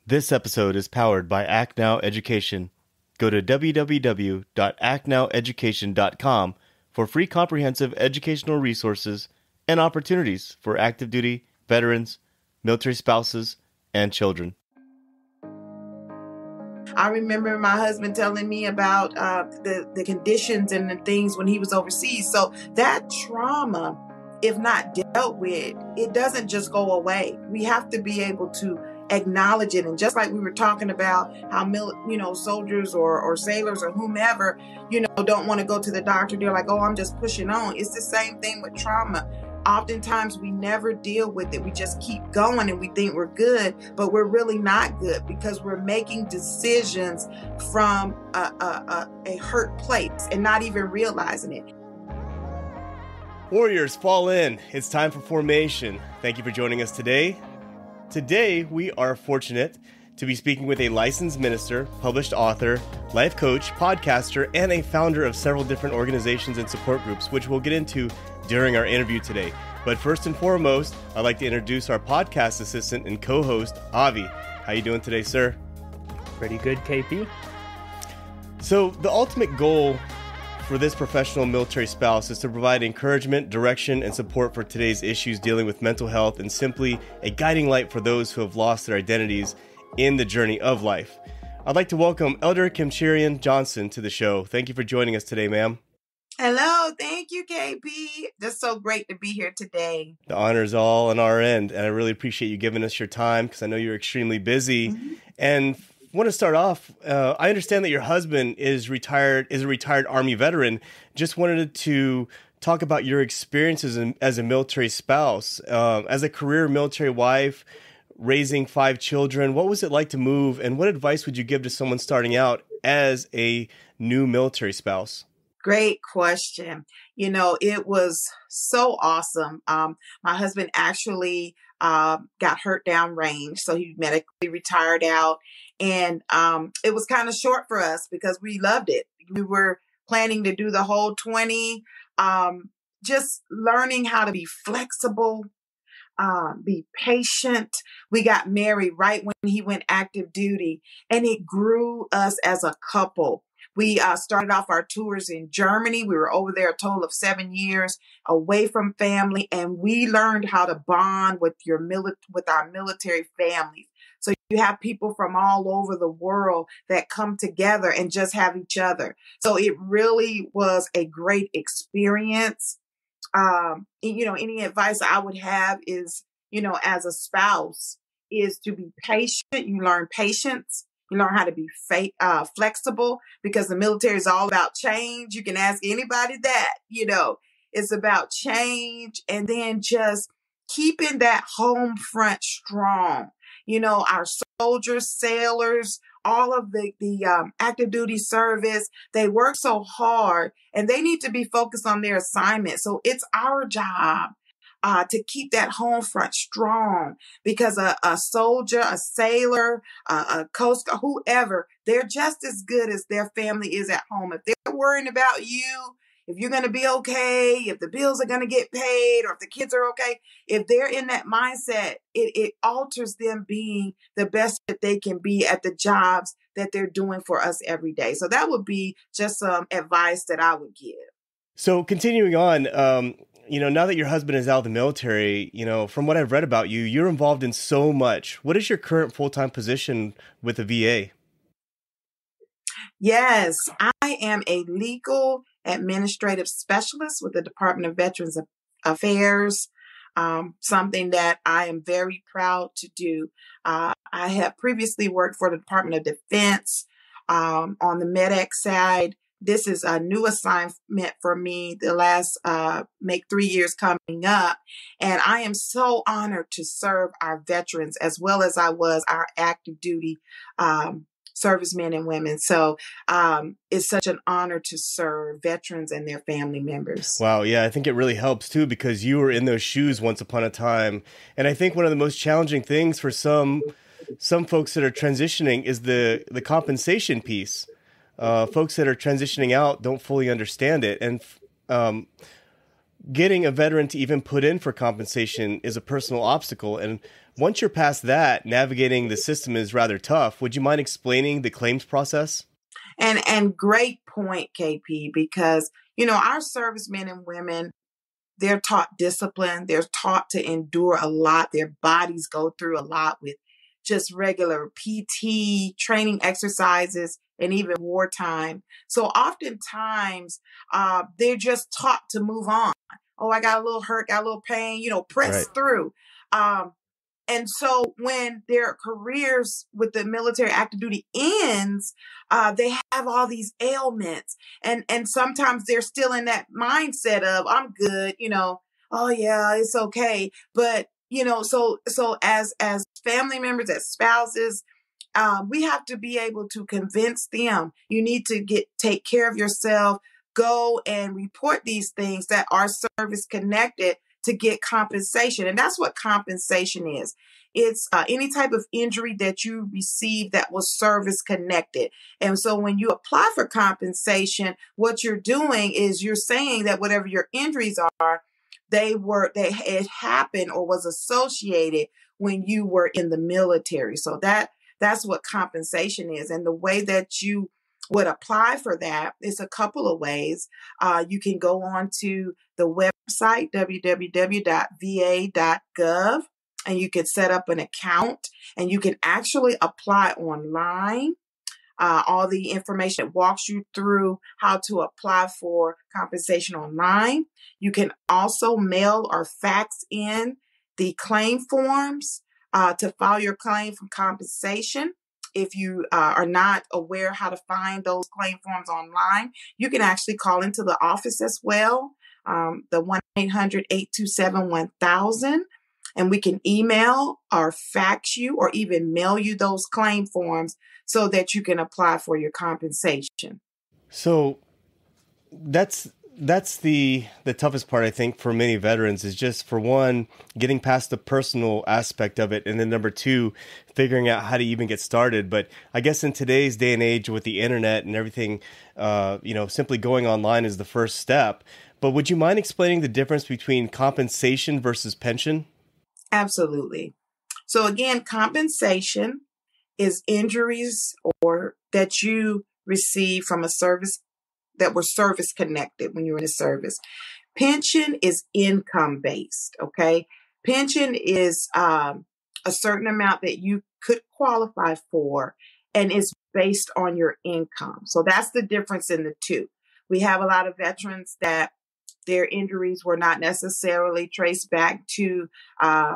This episode is powered by Act Now Education. Go to www.actnoweducation.com for free comprehensive educational resources and opportunities for active duty, veterans, military spouses, and children. I remember my husband telling me about the conditions and the things when he was overseas. So that trauma, if not dealt with, it doesn't just go away. We have to be able to acknowledge it. And just like we were talking about how, soldiers or sailors or whomever, don't want to go to the doctor. They're like, oh, I'm just pushing on. It's the same thing with trauma. Oftentimes we never deal with it. We just keep going and we think we're good, but we're really not good because we're making decisions from a hurt place and not even realizing it. Warriors, fall in. It's time for formation. Thank you for joining us today. Today, we are fortunate to be speaking with a licensed minister, published author, life coach, podcaster, and a founder of several different organizations and support groups, which we'll get into during our interview today. But first and foremost, I'd like to introduce our podcast assistant and co-host, Avi. How you doing today, sir? Pretty good, KP. So the ultimate goal for this professional military spouse is to provide encouragement, direction, and support for today's issues dealing with mental health and simply a guiding light for those who have lost their identities in the journey of life. I'd like to welcome Elder Kimcherian Johnson to the show. Thank you for joining us today, ma'am. Hello. Thank you, KP. Just so great to be here today. The honor is all on our end, and I really appreciate you giving us your time because I know you're extremely busy. Mm-hmm. And want to start off, I understand that your husband is a retired Army veteran. Just wanted to talk about your experiences as a military spouse, as a career military wife, raising 5 children. What was it like to move, and what advice would you give to someone starting out as a new military spouse? Great question. It was so awesome. My husband actually got hurt downrange, so he medically retired out. And it was kind of short for us because we loved it. We were planning to do the whole 20, just learning how to be flexible, be patient. We got married right when he went active duty, and it grew us as a couple. We started off our tours in Germany. We were over there a total of 7 years away from family, and we learned how to bond with our military families. So you have people from all over the world that come together and just have each other. So it really was a great experience. Any advice I would have is, as a spouse, is to be patient. You learn patience. You learn how to be flexible because the military is all about change. You can ask anybody that, it's about change, and then just keeping that home front strong. Our soldiers, sailors, all of the active duty service, they work so hard and they need to be focused on their assignment. So it's our job to keep that home front strong because a soldier, a sailor, a coast guard, whoever, they're just as good as their family is at home. If they're worrying about you, if you're going to be okay, if the bills are going to get paid, or if the kids are okay, if they're in that mindset, it alters them being the best that they can be at the jobs that they're doing for us every day. So that would be just some advice that I would give. So continuing on, now that your husband is out of the military, from what I've read about you, you're involved in so much. What is your current full-time position with the VA? Yes, I am a legal administrative specialist with the Department of Veterans Affairs, something that I am very proud to do. I have previously worked for the Department of Defense on the MEDEC side. This is a new assignment for me the last 3 years coming up. And I am so honored to serve our veterans as well as I was our active duty servicemen and women. So it's such an honor to serve veterans and their family members. Wow. Yeah, I think it really helps too, because you were in those shoes once upon a time. And I think one of the most challenging things for some folks that are transitioning is the compensation piece. Folks that are transitioning out don't fully understand it. And getting a veteran to even put in for compensation is a personal obstacle. And once you're past that, navigating the system is rather tough. Would you mind explaining the claims process? And great point, KP, because our servicemen and women, they're taught discipline. They're taught to endure a lot. Their bodies go through a lot with just regular PT, training exercises, and even wartime. So oftentimes, they're just taught to move on. Oh, I got a little hurt, got a little pain, press Right. through. And so when their careers with the military active duty ends, they have all these ailments. And sometimes they're still in that mindset of, I'm good, oh yeah, it's okay. But, so as family members, as spouses, we have to be able to convince them you need to take care of yourself, go and report these things that are service connected to get compensation. And that's what compensation is. It's any type of injury that you receive that was service connected. And so when you apply for compensation, what you're doing is you're saying that whatever your injuries are, it happened or was associated when you were in the military. So that's what compensation is. And the way that you would apply for that is a couple of ways. You can go on to the website, www.va.gov, and you can set up an account and you can actually apply online. All the information walks you through how to apply for compensation online. You can also mail or fax in the claim forms to file your claim for compensation. If you are not aware how to find those claim forms online, you can actually call into the office as well, the 1-800-827-1000. And we can email or fax you or even mail you those claim forms so that you can apply for your compensation. So that's the toughest part, I think, for many veterans is just, for one, getting past the personal aspect of it, and then number two, figuring out how to even get started. But I guess in today's day and age with the internet and everything, simply going online is the first step. But would you mind explaining the difference between compensation versus pension? Absolutely. So again, compensation is injuries or that you receive from a service that were service connected when you were in the service. Pension is income based. Okay. Pension is a certain amount that you could qualify for and is based on your income. So that's the difference in the two. We have a lot of veterans that their injuries were not necessarily traced back to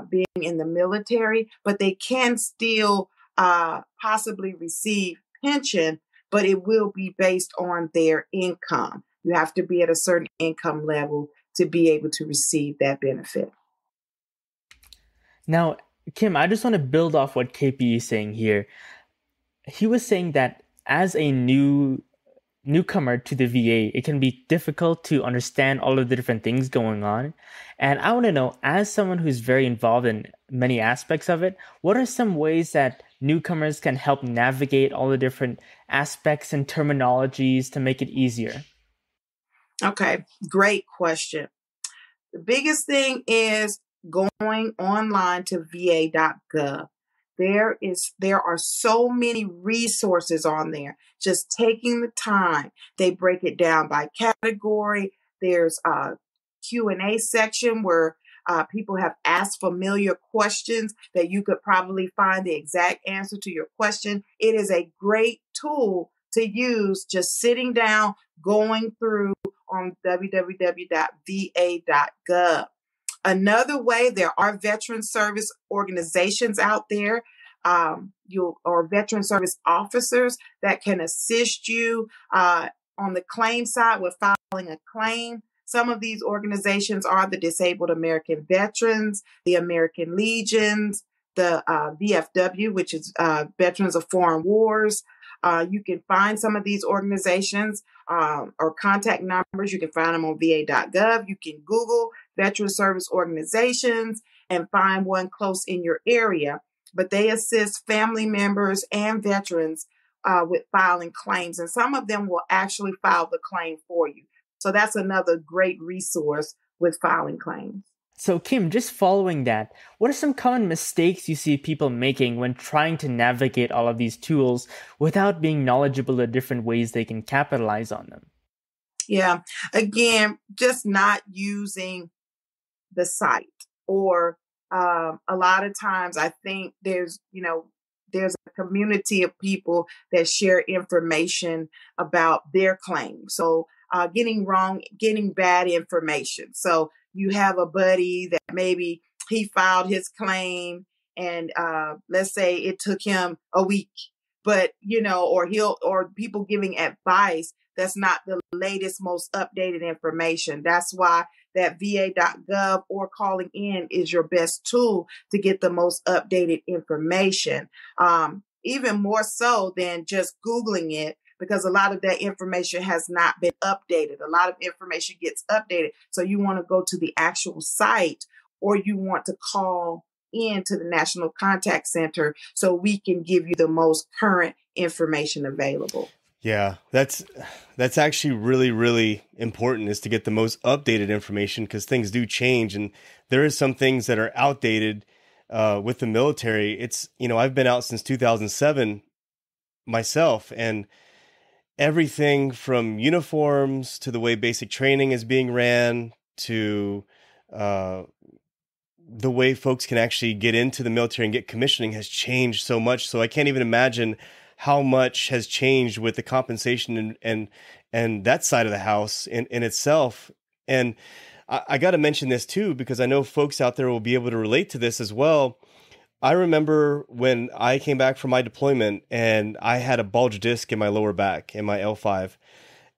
being in the military, but they can still possibly receive pension, but it will be based on their income. You have to be at a certain income level to be able to receive that benefit. Now, Kim, I just want to build off what KP is saying here. He was saying that as a newcomer to the VA, it can be difficult to understand all of the different things going on. And I want to know, as someone who's very involved in many aspects of it, what are some ways that newcomers can help navigate all the different aspects and terminologies to make it easier? Okay, great question. The biggest thing is going online to va.gov. There are so many resources on there. Just taking the time. They break it down by category. There's a Q&A section where people have asked familiar questions that you could probably find the exact answer to your question. It is a great tool to use just sitting down, going through on www.va.gov. Another way, there are veteran service organizations out there, or veteran service officers that can assist you on the claim side with filing a claim. Some of these organizations are the Disabled American Veterans, the American Legions, the VFW, which is Veterans of Foreign Wars. You can find some of these organizations or contact numbers. You can find them on va.gov. You can Google veteran service organizations and find one close in your area. But they assist family members and veterans with filing claims. And some of them will actually file the claim for you. So that's another great resource with filing claims. So, Kim, just following that, what are some common mistakes you see people making when trying to navigate all of these tools without being knowledgeable of different ways they can capitalize on them? Yeah. Again, just not using the site, or a lot of times I think there's a community of people that share information about their claim. So getting bad information. So you have a buddy that maybe he filed his claim, and let's say it took him a week, but or people giving advice that's not the latest, most updated information. That's why that va.gov or calling in is your best tool to get the most updated information. Even more so than just Googling it, because a lot of that information has not been updated. A lot of information gets updated. So you want to go to the actual site, or you want to call in to the National Contact Center so we can give you the most current information available. Yeah, that's actually really, really important, is to get the most updated information, because things do change, and there is some things that are outdated with the military. I've been out since 2007 myself, and everything from uniforms to the way basic training is being ran to the way folks can actually get into the military and get commissioning has changed so much. So I can't even imagine how much has changed with the compensation and that side of the house in itself. And I got to mention this too, because I know folks out there will be able to relate to this as well. I remember when I came back from my deployment and I had a bulge disc in my lower back, in my L5.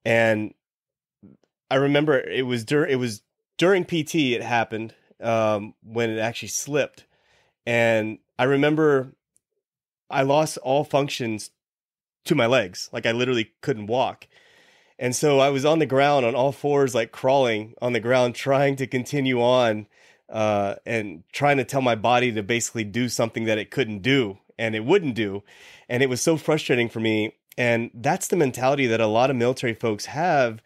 And I remember it was during PT it happened, when it actually slipped. And I remember I lost all functions to my legs. Like, I literally couldn't walk. And so I was on the ground on all fours, like crawling on the ground, trying to continue on, and trying to tell my body to basically do something that it couldn't do and it wouldn't do. And it was so frustrating for me. And that's the mentality that a lot of military folks have,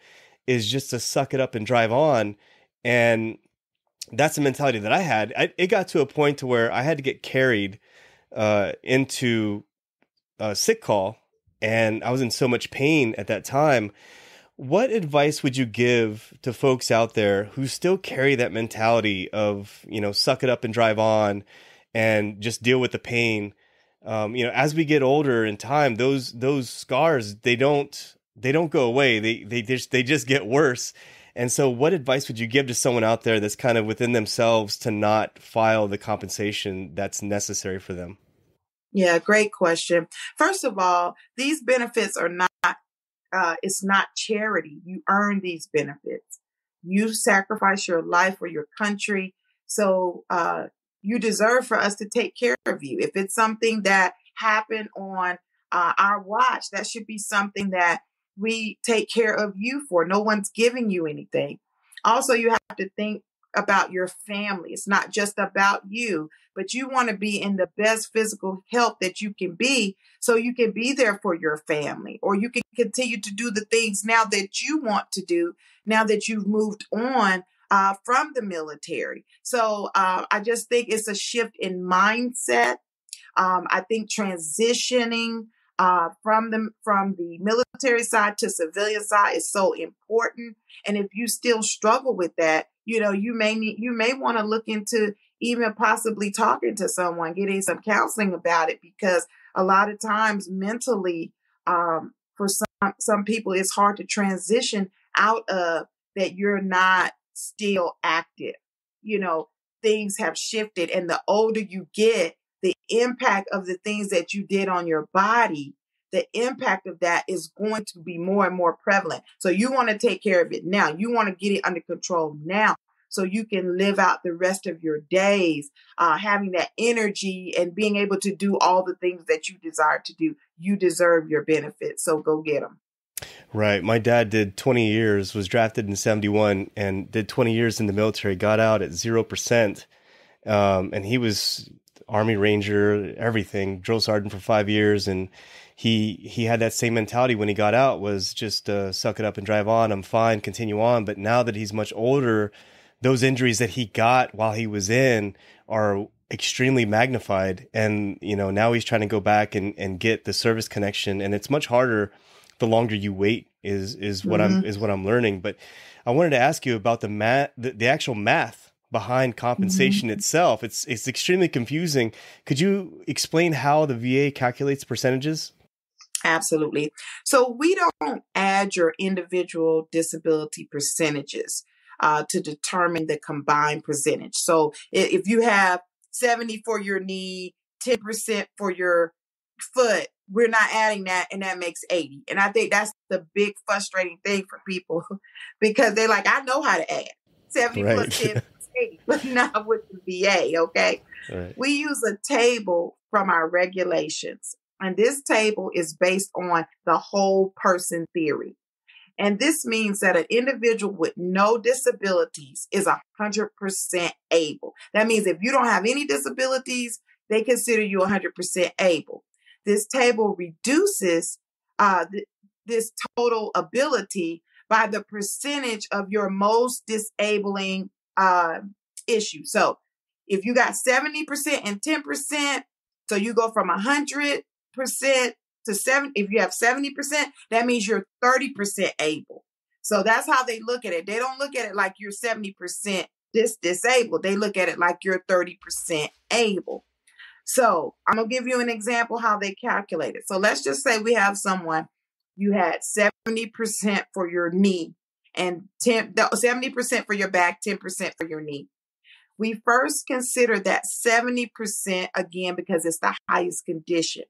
is just to suck it up and drive on. And that's the mentality that I had. It got to a point to where I had to get carried into a sick call, and I was in so much pain at that time. What advice would you give to folks out there who still carry that mentality of, suck it up and drive on and just deal with the pain? As we get older in time, those scars, they don't go away. They just get worse. And so what advice would you give to someone out there that's kind of within themselves to not file the compensation that's necessary for them? Yeah, great question. First of all, these benefits are not, it's not charity. You earn these benefits. You sacrifice your life for your country. So you deserve for us to take care of you. If it's something that happened on our watch, that should be something that we take care of you for. No one's giving you anything. Also, you have to think about your family. It's not just about you, but you want to be in the best physical health that you can be, so you can be there for your family, or you can continue to do the things now that you want to do, now that you've moved on from the military. So I just think it's a shift in mindset. I think transitioning from the military side to civilian side is so important. And if you still struggle with that, you may want to look into even possibly talking to someone, getting some counseling about it, because a lot of times mentally, for some people, it's hard to transition out of that. You're not still active. Things have shifted, and the older you get, the impact of the things that you did on your body, the impact of that is going to be more and more prevalent. So you want to take care of it now. You want to get it under control now, so you can live out the rest of your days, having that energy and being able to do all the things that you desire to do. You deserve your benefits, so go get them. Right. My dad did 20 years, was drafted in 71 and did 20 years in the military, got out at 0%. And he was Army Ranger, everything, drill sergeant for 5 years. And he had that same mentality when he got out, was just suck it up and drive on. I'm fine, continue on. But now that he's much older, those injuries that he got while he was in are extremely magnified. And, now he's trying to go back and get the service connection. And it's much harder the longer you wait is what I'm learning. But I wanted to ask you about the actual math behind compensation itself. It's extremely confusing. Could you explain how the VA calculates percentages? Absolutely. So we don't add your individual disability percentages to determine the combined percentage. So if you have 70 for your knee, 10% for your foot, we're not adding that, and that makes 80. And I think that's the big frustrating thing for people because they're like, I know how to add 70 plus 10 plus 80, but not with the VA. Okay. Right. We use a table from our regulations. And this table is based on the whole person theory. And this means that an individual with no disabilities is 100% able. That means if you don't have any disabilities, they consider you 100% able. This table reduces this total ability by the percentage of your most disabling issue. So if you got 70% and 10%, so you go from 100% to 70. If you have 70%, that means you're 30% able. So that's how they look at it. They don't look at it like you're 70% disabled. They look at it like you're 30% able. So I'm going to give you an example how they calculate it. So let's just say we have someone, you had 70% for your knee and 70% for your back, 10% for your knee. We first consider that 70% again because it's the highest condition.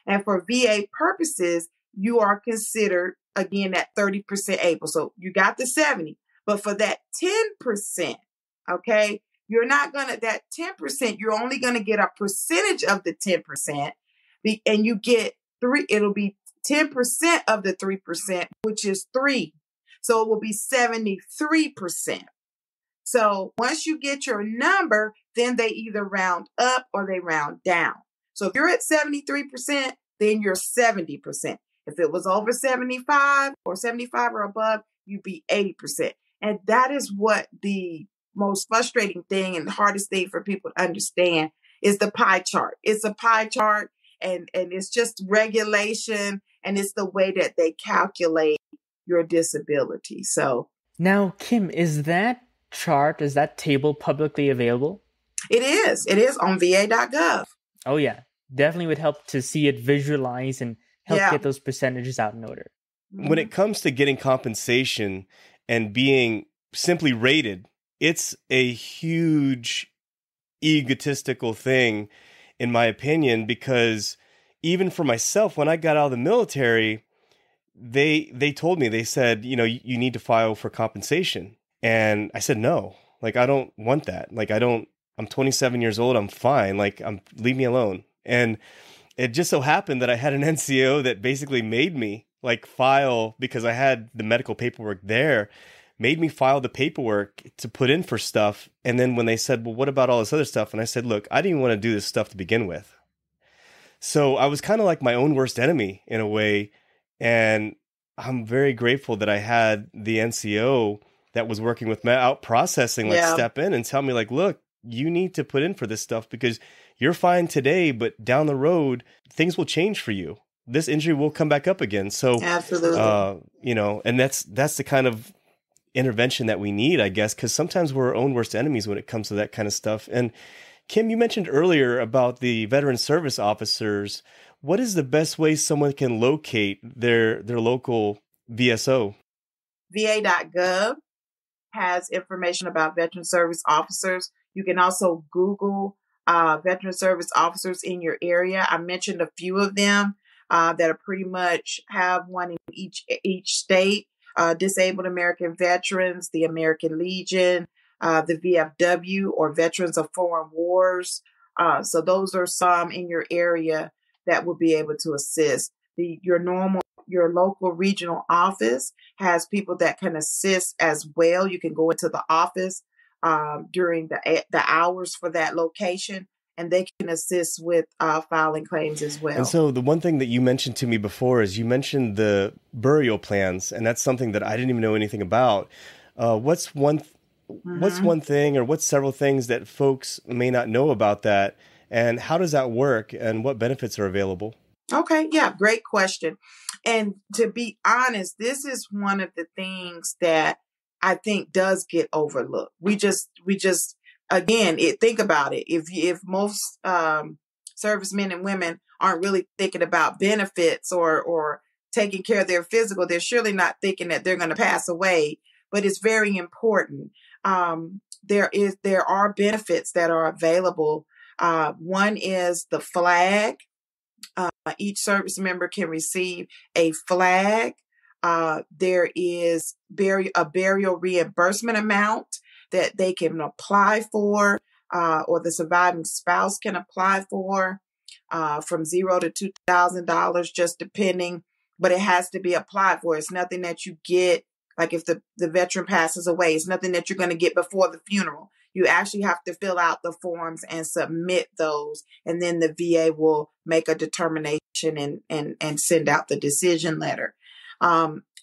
And for VA purposes, you are considered, again, that 30% able. So you got the 70, but for that 10%, okay, you're not going to, that 10%, you're only going to get a percentage of the 10%, and you get it'll be 10% of the 3%, which is 3. So it will be 73%. So once you get your number, then they either round up or they round down. So if you're at 73%, then you're 70%. If it was over 75 or above, you'd be 80%. And that is what the most frustrating thing and the hardest thing for people to understand is the pie chart. It's a pie chart and it's just regulation, and it's the way that they calculate your disability. So now, Kim, is that table publicly available? It is on va.gov. Oh yeah, definitely would help to see it visualized and help get those percentages out in order. When it comes to getting compensation and being simply rated, it's a huge egotistical thing, in my opinion, because even for myself, when I got out of the military, they told me, they said, you need to file for compensation. And I said, no, like, I don't want that. Like, I'm 27 years old. I'm fine. Like, leave me alone. And it just so happened that I had an NCO that basically made me like file, because I had the medical paperwork there, made me file the paperwork to put in for stuff. And then when they said, well, what about all this other stuff? And I said, look, I didn't want to do this stuff to begin with. So I was kind of like my own worst enemy in a way. And I'm very grateful that I had the NCO that was working with me out processing, step in and tell me like, look, you need to put in for this stuff because you're fine today, but down the road, things will change for you. This injury will come back up again. So, absolutely, and that's the kind of intervention that we need, I guess, because sometimes we're our own worst enemies when it comes to that kind of stuff. And Kim, you mentioned earlier about the veteran service officers. What is the best way someone can locate their local VSO? VA.gov has information about veteran service officers. You can also Google veteran service officers in your area. I mentioned a few of them that are pretty much have one in each state. Disabled American Veterans, the American Legion, the VFW, or Veterans of Foreign Wars. So those are some in your area that will be able to assist. Your local regional office has people that can assist as well. You can go into the office during the hours for that location, and they can assist with filing claims as well. And so the one thing that you mentioned to me before is you mentioned the burial plans, and that's something that I didn't even know anything about. What's one what's one thing or what's several things that folks may not know about that? And how does that work? And what benefits are available? Okay, yeah, great question. And to be honest, this is one of the things that I think does get overlooked. We just again, think about it. If most servicemen and women aren't really thinking about benefits or taking care of their physical, they're surely not thinking that they're going to pass away. But it's very important. There are benefits that are available. One is the flag. Each service member can receive a flag. There is a burial reimbursement amount that they can apply for, or the surviving spouse can apply for, from $0 to $2,000, just depending. But it has to be applied for. It's nothing that you get, like if the veteran passes away, it's nothing that you're going to get before the funeral. You actually have to fill out the forms and submit those, and then the VA will make a determination and send out the decision letter.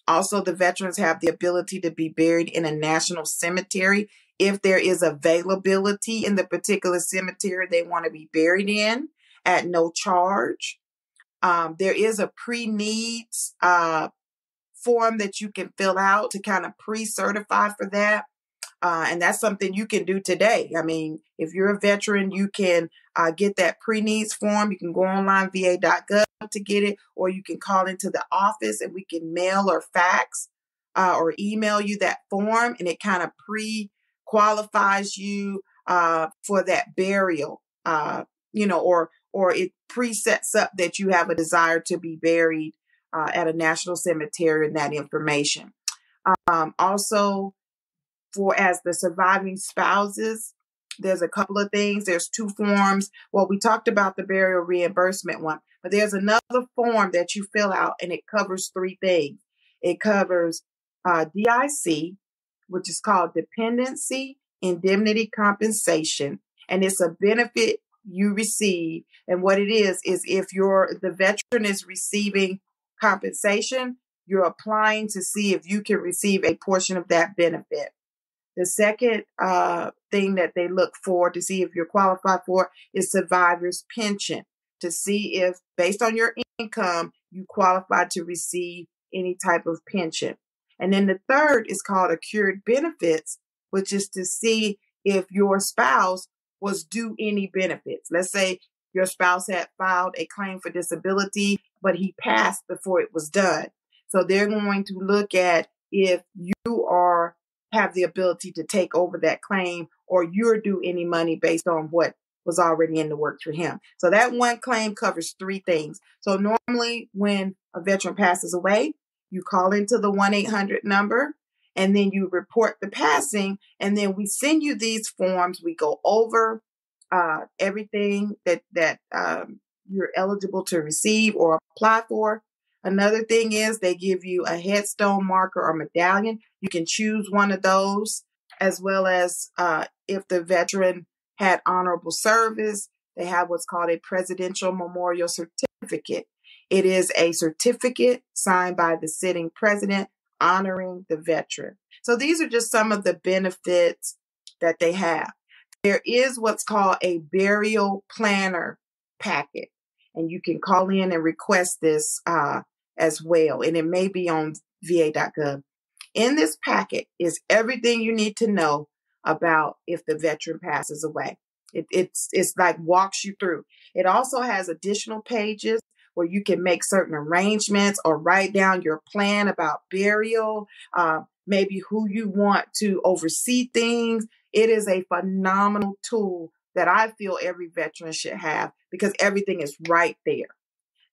Also, the veterans have the ability to be buried in a national cemetery if there is availability in the particular cemetery they want to be buried in at no charge. There is a pre-needs form that you can fill out to kind of pre-certify for that. And that's something you can do today. I mean, if you're a veteran, you can get that pre-needs form. You can go online, va.gov to get it, or you can call into the office and we can mail or fax or email you that form, and it kind of pre-qualifies you for that burial, or it pre-sets up that you have a desire to be buried at a national cemetery and that information. Also, as the surviving spouses, there's a couple of things. There's 2 forms. Well, we talked about the burial reimbursement one, but there's another form that you fill out, and it covers 3 things. It covers DIC, which is called Dependency Indemnity Compensation, and it's a benefit you receive. And what it is if the veteran is receiving compensation, you're applying to see if you can receive a portion of that benefit. The second thing that they look for to see if you're qualified for is survivor's pension, to see if, based on your income, you qualify to receive any type of pension. And then the third is called accrued benefits, which is to see if your spouse was due any benefits. Let's say your spouse had filed a claim for disability, but he passed before it was done. So they're going to look at if you have the ability to take over that claim, or you're due any money based on what was already in the works for him. So that one claim covers 3 things. So normally when a veteran passes away, you call into the 1-800 number, and then you report the passing, and then we send you these forms. We go over everything that you're eligible to receive or apply for. Another thing is they give you a headstone marker or medallion. You can choose one of those, as well as if the veteran had honorable service, they have what's called a Presidential Memorial Certificate. It is a certificate signed by the sitting president honoring the veteran. So these are just some of the benefits that they have. There is what's called a burial planner packet, and you can call in and request this as well, and it may be on va.gov. In this packet is everything you need to know about if the veteran passes away. It's like walks you through. It also has additional pages where you can make certain arrangements or write down your plan about burial, maybe who you want to oversee things. It is a phenomenal tool that I feel every veteran should have because everything is right there.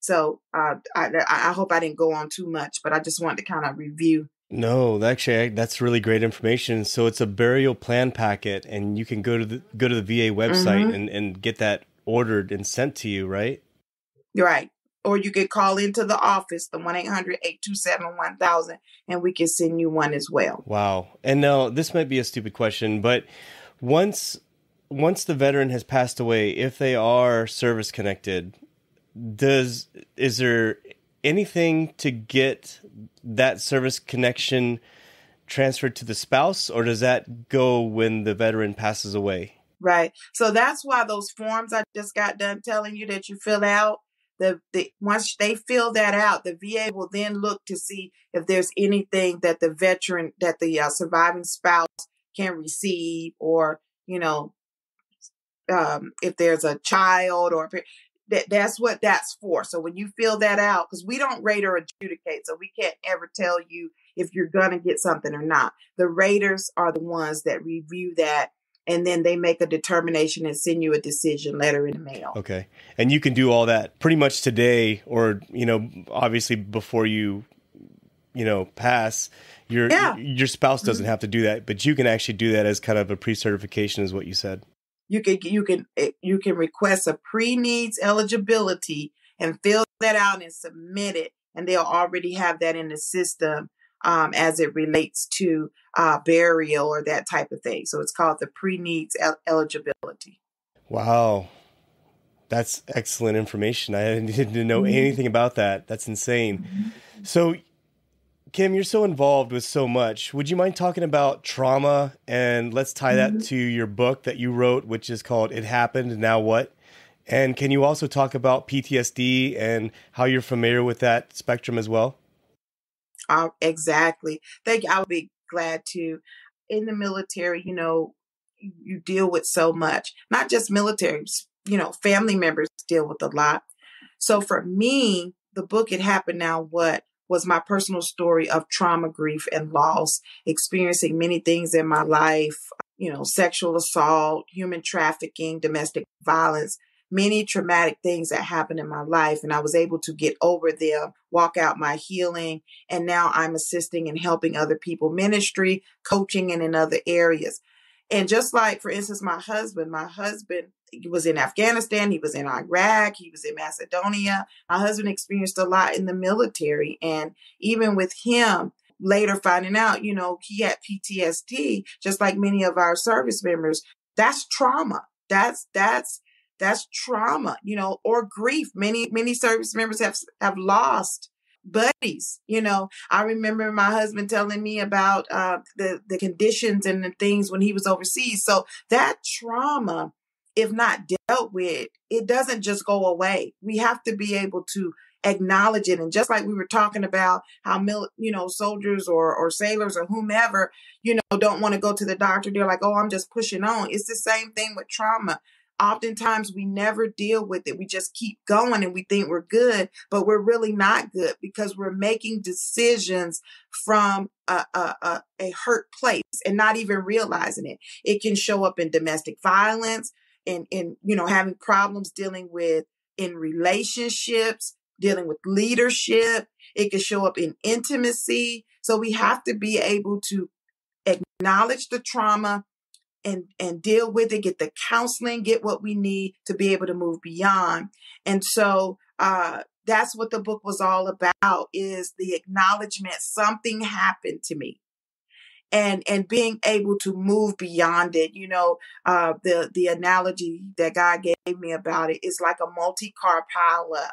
So I hope I didn't go on too much, but I just wanted to kind of review. No, actually, that's really great information. So it's a burial plan packet, and you can go to the VA website and get that ordered and sent to you, right? You're right. Or you could call into the office, the 1-800-827-1000, and we can send you one as well. Wow. And now this might be a stupid question, but once the veteran has passed away, if they are service connected, is there anything to get that service connection transferred to the spouse, or does that go when the veteran passes away? Right. So that's why those forms I just got done telling you that you fill out, the once they fill that out, the VA will then look to see if there's anything that the veteran, that the surviving spouse can receive, or, if there's a child, or that's what that's for. So when you fill that out, because we don't rate or adjudicate, so we can't ever tell you if you're going to get something or not. The raters are the ones that review that, and then they make a determination and send you a decision letter in the mail. Okay. And you can do all that pretty much today, or, obviously before you pass. Your spouse doesn't have to do that, but you can actually do that as kind of a pre-certification, is what you said. You can request a pre-needs eligibility and fill that out and submit it, and they'll already have that in the system as it relates to burial or that type of thing. So it's called the pre-needs eligibility. Wow. That's excellent information. I didn't know anything about that. That's insane. Mm-hmm. So, Kim, you're so involved with so much. Would you mind talking about trauma? And let's tie that to your book that you wrote, which is called It Happened, Now What? And can you also talk about PTSD and how you're familiar with that spectrum as well? Exactly. Thank you. I would be glad to. In the military, you deal with so much, not just military, family members deal with a lot. So for me, the book It Happened, Now What? Was my personal story of trauma, grief, and loss, experiencing many things in my life, sexual assault, human trafficking, domestic violence, many traumatic things that happened in my life. And I was able to get over them, walk out my healing. And now I'm assisting and helping other people, ministry, coaching, and in other areas. And just like, for instance, my husband was in Afghanistan, he was in Iraq, he was in Macedonia. My husband experienced a lot in the military. And even with him, later finding out, he had PTSD, just like many of our service members. That's trauma. That's trauma, or grief. Many service members have lost buddies. I remember my husband telling me about the conditions and the things when he was overseas. So that trauma, if not dealt with, it doesn't just go away. We have to be able to acknowledge it. And just like we were talking about how, soldiers or sailors or whomever, don't want to go to the doctor. They're like, oh, I'm just pushing on. It's the same thing with trauma. Oftentimes we never deal with it. We just keep going and we think we're good, but we're really not good because we're making decisions from a hurt place and not even realizing it. It can show up in domestic violence and having problems dealing with in relationships, dealing with leadership. It can show up in intimacy. So we have to be able to acknowledge the trauma and deal with it, get the counseling, get what we need to be able to move beyond. And so that's what the book was all about, is the acknowledgement something happened to me. And being able to move beyond it. The analogy that God gave me about it is like a multi-car pileup,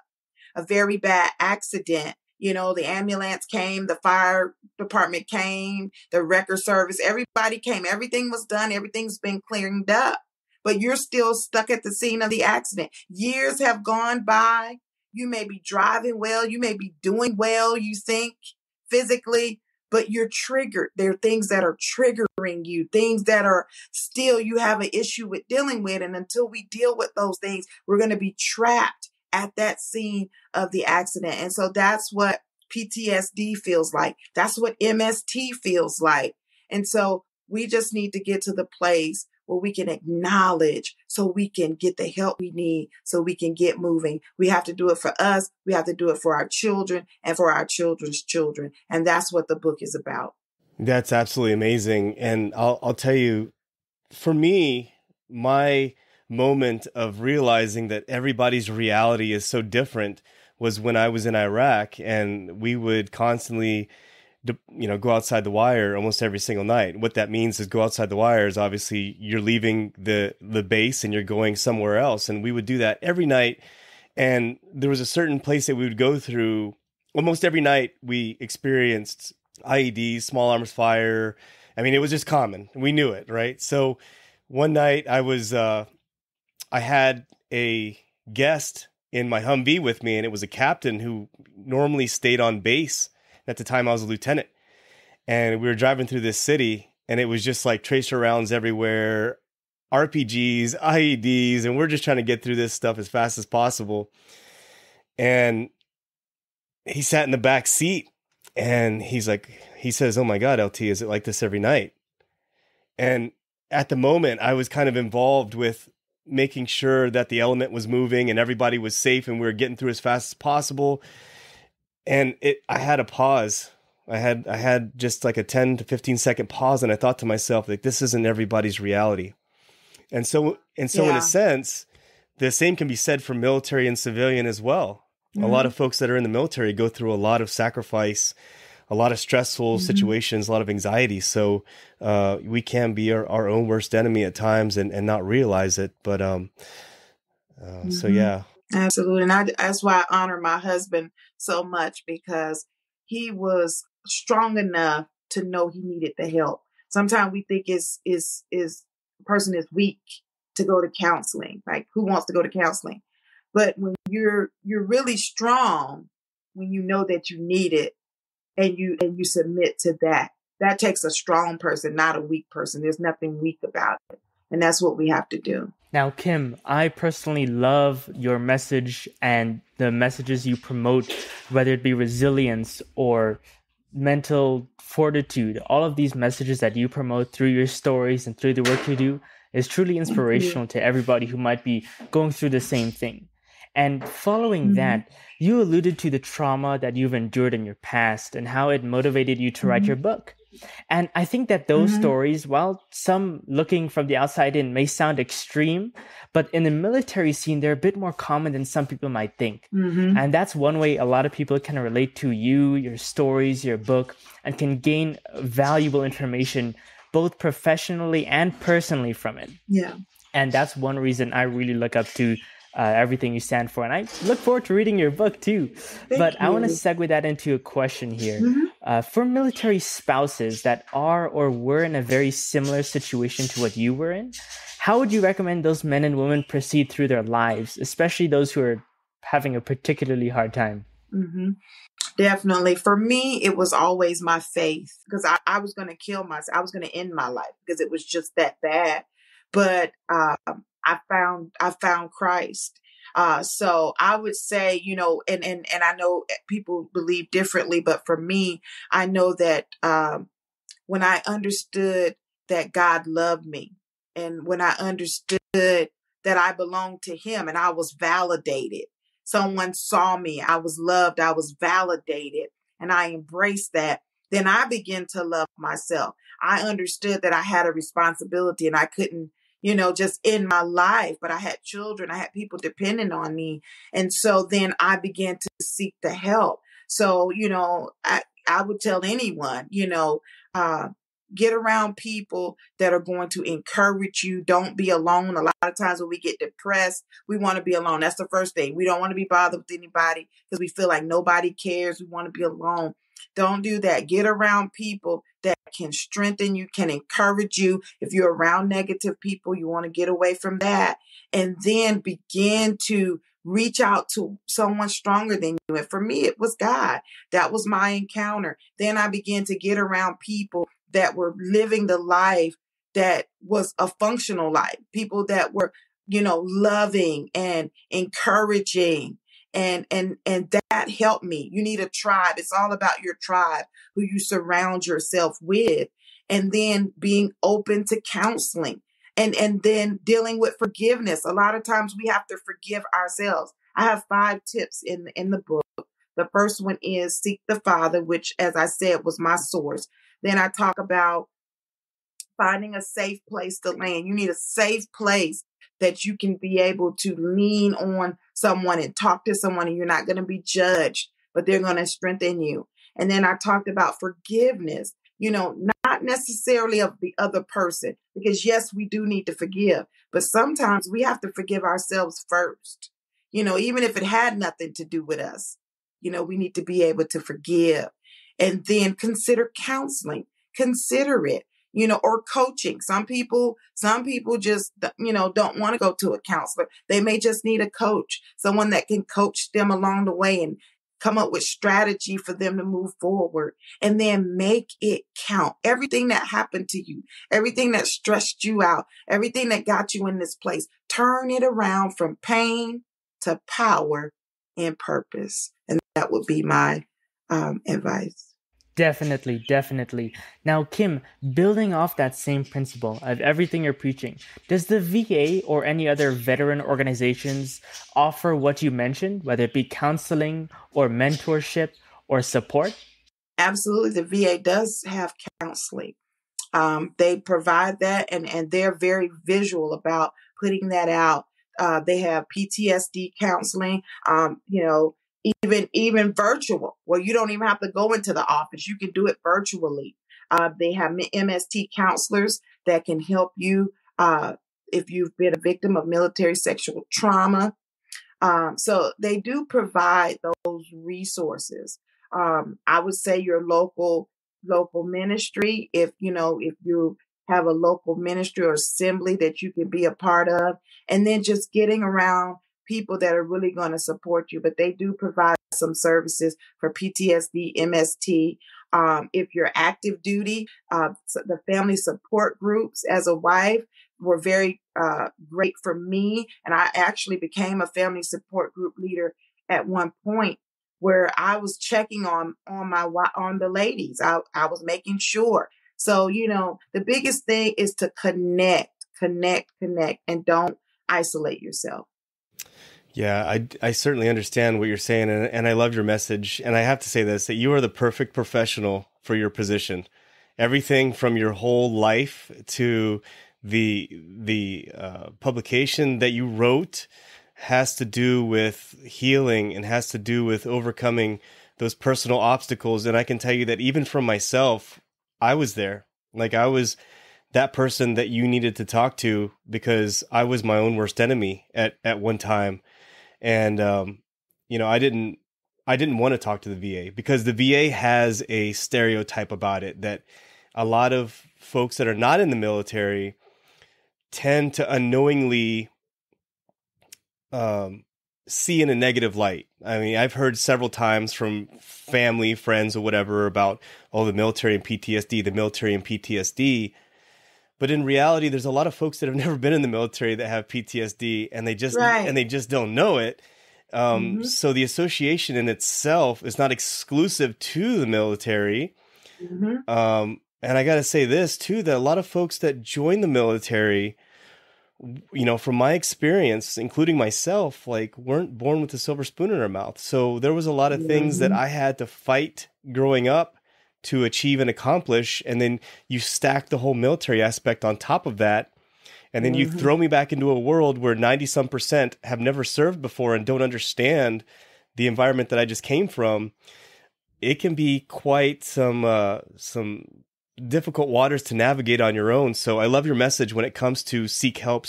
a very bad accident. The ambulance came, the fire department came, the wrecker service, everybody came, everything was done, everything's been cleaned up, but you're still stuck at the scene of the accident. Years have gone by. You may be driving well, you may be doing well, you think physically, but you're triggered. There are things that are triggering you, things that are still you have an issue with dealing with. And until we deal with those things, we're going to be trapped at that scene of the accident. And so that's what PTSD feels like. That's what MST feels like. And so we just need to get to the place where we can acknowledge so we can get the help we need so we can get moving. We have to do it for us. We have to do it for our children and for our children's children. And that's what the book is about. That's absolutely amazing. And I'll tell you, for me, my moment of realizing that everybody's reality is so different was when I was in Iraq, and we would constantly, go outside the wire almost every single night. What that means is go outside the wire is obviously you're leaving the base and you're going somewhere else. And we would do that every night. And there was a certain place that we would go through. Almost every night we experienced IEDs, small arms fire. I mean, it was just common. We knew it, right? So one night I had a guest in my Humvee with me, and it was a captain who normally stayed on base. At the time, I was a lieutenant, and we were driving through this city, and it was just like tracer rounds everywhere, RPGs, IEDs, and we're just trying to get through this stuff as fast as possible. And he sat in the back seat, and he says, "Oh my God, LT, is it like this every night?" And at the moment, I was kind of involved with making sure that the element was moving and everybody was safe and we were getting through as fast as possible. And I had a pause. I had just like a 10 to 15 second pause. And I thought to myself, like, this isn't everybody's reality. And so in a sense, the same can be said for military and civilian as well. A lot of folks that are in the military go through a lot of sacrifice, a lot of stressful situations, a lot of anxiety. So we can be our own worst enemy at times and not realize it. But so, yeah. Absolutely. And that's why I honor my husband so much, because he was strong enough to know he needed the help. Sometimes we think a person is weak to go to counseling. Like, who wants to go to counseling? But when you're really strong, when you know that you need it, and you submit to that. That takes a strong person, not a weak person. There's nothing weak about it. And that's what we have to do. Now, Kim, I personally love your message and the messages you promote, whether it be resilience or mental fortitude. All of these messages that you promote through your stories and through the work you do is truly inspirational to everybody who might be going through the same thing. And following that, you alluded to the trauma that you've endured in your past and how it motivated you to write your book. And I think that those stories, while some looking from the outside in may sound extreme, but in the military scene, they're a bit more common than some people might think. And that's one way a lot of people can relate to you, your stories, your book, and can gain valuable information, both professionally and personally from it. Yeah. And that's one reason I really look up to everything you stand for. And I look forward to reading your book too. But I want to segue that into a question here. For military spouses that are or were in a very similar situation to what you were in, how would you recommend those men and women proceed through their lives, especially those who are having a particularly hard time? Definitely. For me, it was always my faith, because I was going to kill myself. I was going to end my life because it was just that bad. But I found Christ. So I would say, and I know people believe differently, but for me, I know that when I understood that God loved me, and when I understood that I belonged to Him and I was validated, someone saw me, I was loved, I was validated, and I embraced that, then I began to love myself. I understood that I had a responsibility and I couldn't, just end my life, but I had children, I had people depending on me. And so then I began to seek the help. So, I would tell anyone, get around people that are going to encourage you. Don't be alone. A lot of times when we get depressed, we want to be alone. That's the first thing. We don't want to be bothered with anybody because we feel like nobody cares. We want to be alone. Don't do that. Get around people that can strengthen you, can encourage you. If you're around negative people, you want to get away from that, and then begin to reach out to someone stronger than you. And for me, it was God. That was my encounter. Then I began to get around people that were living the life that was a functional life, people that were, loving and encouraging. And that helped me. You need a tribe. It's all about your tribe, who you surround yourself with, and then being open to counseling, and then dealing with forgiveness. A lot of times we have to forgive ourselves. I have 5 tips in the book. The first one is seek the Father, which, as I said, was my source. Then I talk about finding a safe place to land. You need a safe place that you can be able to lean on someone and talk to someone, and you're not going to be judged, but they're going to strengthen you. And then I talked about forgiveness, not necessarily of the other person, because yes, we do need to forgive, but sometimes we have to forgive ourselves first. Even if it had nothing to do with us, we need to be able to forgive. And then consider counseling. Consider it, or coaching. Some people just, don't want to go to a counselor. They may just need a coach, someone that can coach them along the way and come up with strategy for them to move forward, and then make it count. Everything that happened to you, everything that stressed you out, everything that got you in this place, turn it around from pain to power and purpose. And that would be my advice. Definitely, definitely. Now, Kim, building off that same principle of everything you're preaching, does the VA or any other veteran organizations offer what you mentioned, whether it be counseling or mentorship or support? Absolutely. The VA does have counseling. They provide that, and they're very visual about putting that out. They have PTSD counseling, even virtual, where you don't even have to go into the office. You can do it virtually. They have MST counselors that can help you if you've been a victim of military sexual trauma. So they do provide those resources. I would say your local ministry, if you have a local ministry or assembly that you can be a part of, and then just getting around people that are really going to support you. But they do provide some services for PTSD, MST. If you're active duty, so the family support groups as a wife were very great for me. And I actually became a family support group leader at one point, where I was checking on the ladies. I was making sure. So, the biggest thing is to connect, and don't isolate yourself. Yeah, I certainly understand what you're saying, and I love your message. And I have to say this, that you are the perfect professional for your position. Everything from your whole life to the publication that you wrote has to do with healing and has to do with overcoming those personal obstacles. And I can tell you that even from myself, I was there. Like, I was that person that you needed to talk to, because I was my own worst enemy at one time. And, I didn't want to talk to the VA, because the VA has a stereotype about it that a lot of folks that are not in the military tend to unknowingly see in a negative light. I mean, I've heard several times from family, friends, or whatever about, the military and PTSD, the military and PTSD. But in reality, there's a lot of folks that have never been in the military that have PTSD, and they just don't know it. So the association in itself is not exclusive to the military. And I got to say this too, that a lot of folks that join the military, from my experience, including myself, weren't born with a silver spoon in their mouth. So there was a lot of things that I had to fight growing up to achieve and accomplish. And then you stack the whole military aspect on top of that. And then you throw me back into a world where 90% have never served before and don't understand the environment that I just came from. It can be quite some difficult waters to navigate on your own. So I love your message when it comes to seek help,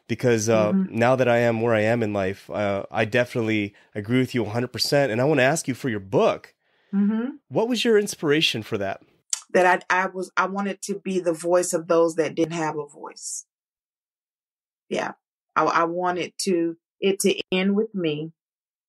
because now that I am where I am in life, I definitely agree with you 100%. And I want to ask you for your book. What was your inspiration for that? That I wanted to be the voice of those that didn't have a voice. Yeah. I wanted it to end with me,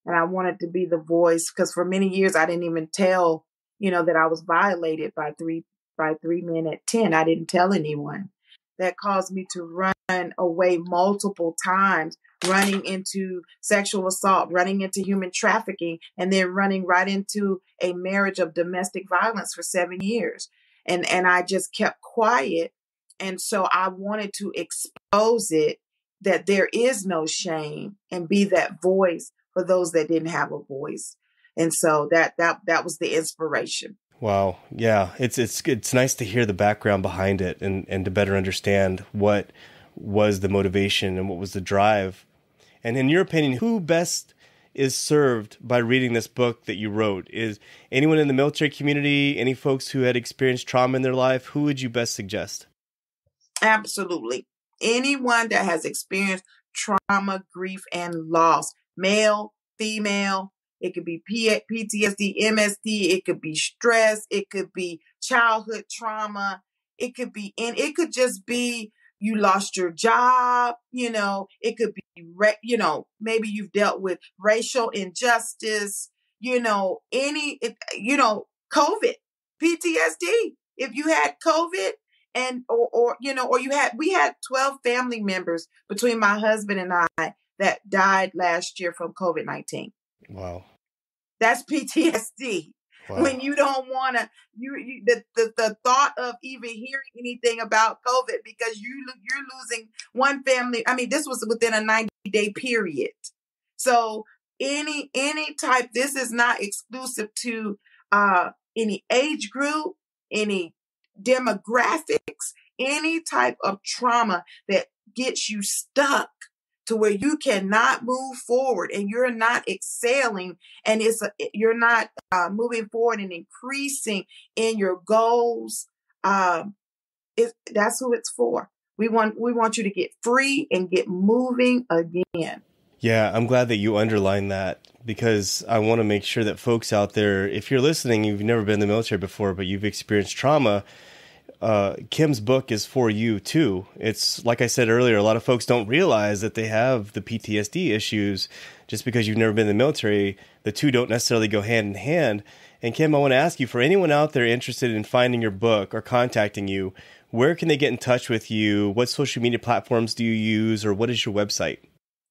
and I wanted to be the voice, because for many years I didn't even tell, that I was violated by three men at 10. I didn't tell anyone. That caused me to run away multiple times, running into sexual assault, running into human trafficking, and then running right into a marriage of domestic violence for 7 years. And I just kept quiet. And so I wanted to expose it, that there is no shame, and be that voice for those that didn't have a voice. And so that was the inspiration. Wow. Yeah. It's nice to hear the background behind it, and to better understand what was the motivation and what was the drive. And in your opinion, who best is served by reading this book that you wrote? Is anyone in the military community, any folks who had experienced trauma in their life? Who would you best suggest? Absolutely. Anyone that has experienced trauma, grief, and loss, male, female, It could be PTSD, MSD. It could be stress. It could be childhood trauma. It could be, and it could just be you lost your job. It could be, maybe you've dealt with racial injustice, COVID, PTSD. If you had COVID and, or we had 12 family members between my husband and I that died last year from COVID-19. Wow. That's PTSD. Wow. When you don't want to, the thought of even hearing anything about COVID, because you're losing one family. I mean, this was within a 90-day period. So any type, this is not exclusive to any age group, any demographics, any type of trauma that gets you stuck to where you cannot move forward and you're not excelling, and you're not moving forward and increasing in your goals. That's who it's for. We want you to get free and get moving again. Yeah, I'm glad that you underlined that, because I want to make sure that folks out there, if you're listening, you've never been in the military before, but you've experienced trauma, Kim's book is for you too. It's like I said earlier, a lot of folks don't realize that they have the PTSD issues just because you've never been in the military. The two don't necessarily go hand in hand. And Kim, I want to ask you, for anyone out there interested in finding your book or contacting you, where can they get in touch with you? What social media platforms do you use, or what is your website?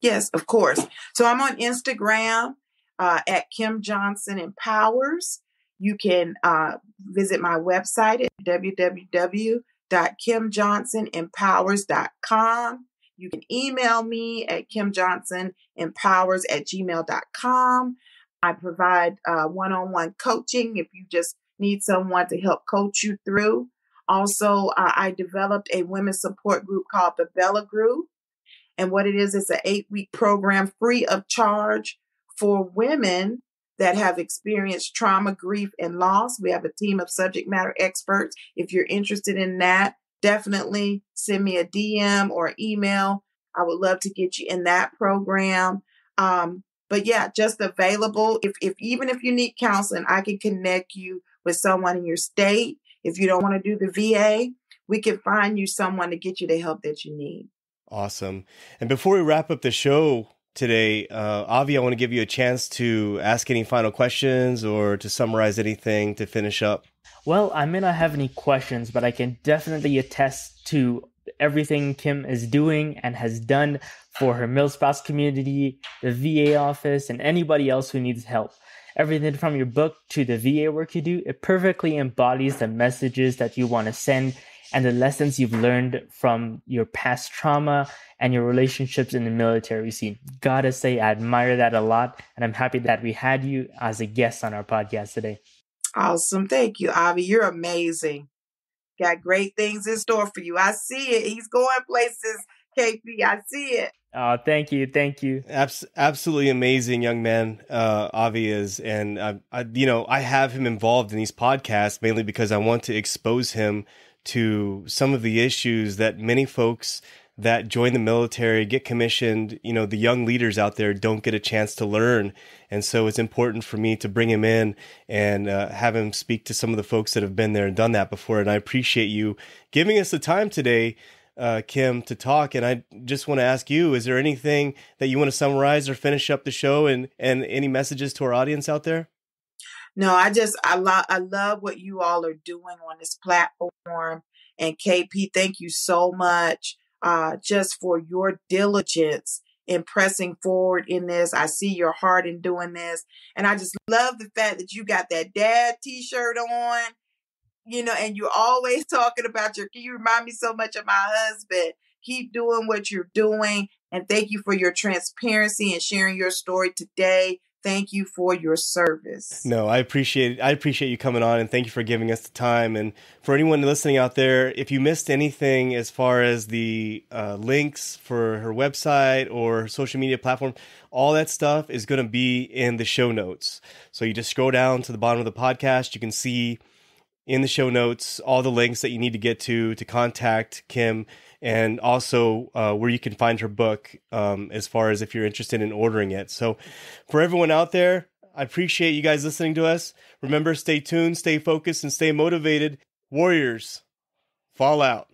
Yes, of course. So I'm on Instagram at kimjohnsonempowers. You can visit my website at www.kimjohnsonempowers.com. You can email me at kimjohnsonempowers@gmail.com. I provide one-on-one coaching if you just need someone to help coach you through. Also, I developed a women's support group called the Bella Group. And what it is an 8-week program free of charge for women that have experienced trauma, grief, and loss. We have a team of subject matter experts. If you're interested in that, definitely send me a DM or email. I would love to get you in that program. But yeah, just available. Even if you need counseling, I can connect you with someone in your state. If you don't want to do the VA, we can find you someone to get you the help that you need. Awesome. And before we wrap up the show today, Avi, I want to give you a chance to ask any final questions or to summarize anything to finish up. Well, I may not have any questions, but I can definitely attest to everything Kim is doing and has done for her MilSpouse community, the VA office, and anybody else who needs help. Everything from your book to the VA work you do, it perfectly embodies the messages that you want to send and the lessons you've learned from your past trauma and your relationships in the military scene. Gotta say, I admire that a lot, and I'm happy that we had you as a guest on our podcast today. Awesome. Thank you, Avi. You're amazing. Got great things in store for you. I see it. He's going places, KP. I see it. Oh, thank you. Thank you. Absolutely amazing young man, Avi is. And, I have him involved in these podcasts mainly because I want to expose him to some of the issues that many folks that join the military, get commissioned, the young leaders out there don't get a chance to learn. And so it's important for me to bring him in and have him speak to some of the folks that have been there and done that before. And I appreciate you giving us the time today, Kim, to talk. And I just want to ask you, is there anything that you want to summarize or finish up the show and any messages to our audience out there? No, I love what you all are doing on this platform. And KP, thank you so much just for your diligence in pressing forward in this. I see your heart in doing this. And I just love the fact that you got that dad t-shirt on, and you're always talking about you remind me so much of my husband. Keep doing what you're doing. And thank you for your transparency and sharing your story today. Thank you for your service. No, I appreciate it. I appreciate you coming on, and thank you for giving us the time. And for anyone listening out there, if you missed anything as far as the links for her website or social media platform, all that stuff is going to be in the show notes. So you just scroll down to the bottom of the podcast. You can see in the show notes all the links that you need to get to contact Kim, and also where you can find her book as far as if you're interested in ordering it. So for everyone out there, I appreciate you guys listening to us. Remember, stay tuned, stay focused, and stay motivated. Warriors, fall out.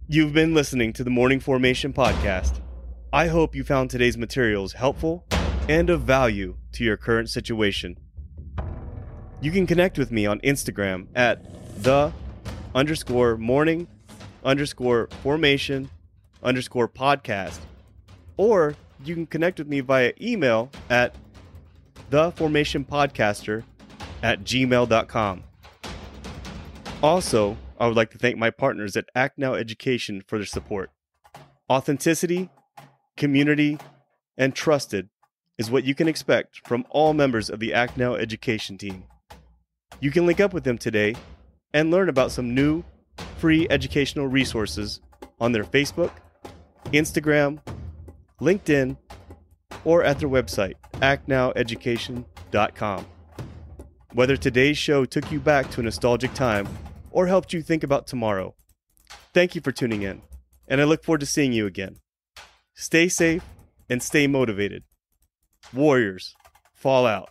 You've been listening to the Morning Formation Podcast. I hope you found today's materials helpful and of value to your current situation. You can connect with me on Instagram at the_morning_formation_podcast, or you can connect with me via email at theformationpodcaster@gmail.com. Also, I would like to thank my partners at Act Now Education for their support. Authenticity, community, and trusted is what you can expect from all members of the Act Now Education team. You can link up with them today and learn about some new, free educational resources on their Facebook, Instagram, LinkedIn, or at their website, actnoweducation.com. Whether today's show took you back to a nostalgic time or helped you think about tomorrow, thank you for tuning in, and I look forward to seeing you again. Stay safe and stay motivated. Warriors, fall out.